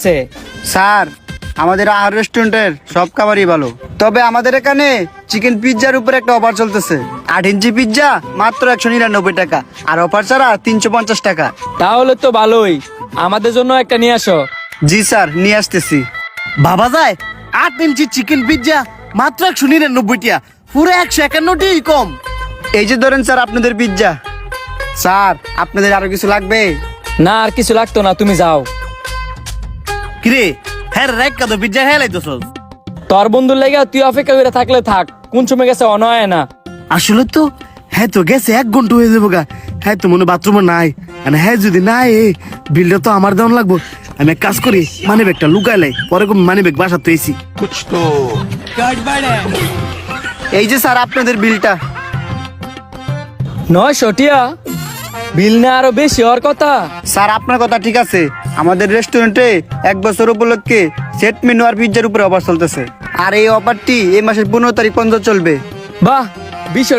আছে? স্যার, আমাদের আহার রেস্টুরেন্টের সব খাবারই ভালো, তবে আমাদের এখানে চিকেন পিৎজার উপর একটা অফার চলতেছে। 8 ইঞ্চি পিৎজা মাত্র 199 টাকা, আর অফার ছাড়া 350 টাকা। তাহলে তো ভালোই, আমাদের জন্য একটা নিয়ে আসো। জি স্যার, নিয়ে আসতেছি। বাবা যায় 8 ইঞ্চি চিকেন পিৎজা মাত্র 199 টাকা, পুরো 151 কম। এই যে ধরেন স্যার আপনাদের পিৎজা। স্যার, আপনাদের আরো কিছু লাগবে? না, আর কিছু লাগতো না, তুমি যাও। কিরে হ্যাঁ রাইট কাদো পিৎজা হ্যাঁ লাইতেছ? তোর বন্ধুর লেগে তুই অপেক্ষা করে থাকলে থাক, কোন সময় গেছে অনয় না। আসলে তো হ্যাঁ তো গেছে 1 ঘন্টা হয়ে যাবো গা। হ্যাঁ তো মনে বাথরুমে নাই, মানে হ্যাঁ যদি নাই বিলটা তো আমার দেওয়ান লাগবো। আমি এক কাজ করি, মানি ব্যাগটা লুকাইলাই, পরে মানি ব্যাগ বাসা তো এসি। এই যে স্যার আপনাদের বিলটা। 900 টিয়া? বিল না আরো বেশি হওয়ার কথা। স্যার, আপনার কথা ঠিক আছে, আমাদের রেস্টুরেন্টে 1 বছর উপলক্ষে সেট মেনু আর পিৎজার উপরে অফার চলতেছে, আর এই অফারটি এই মাসের 15 তারিখ পর্যন্ত চলবে। বাহ, বিষয়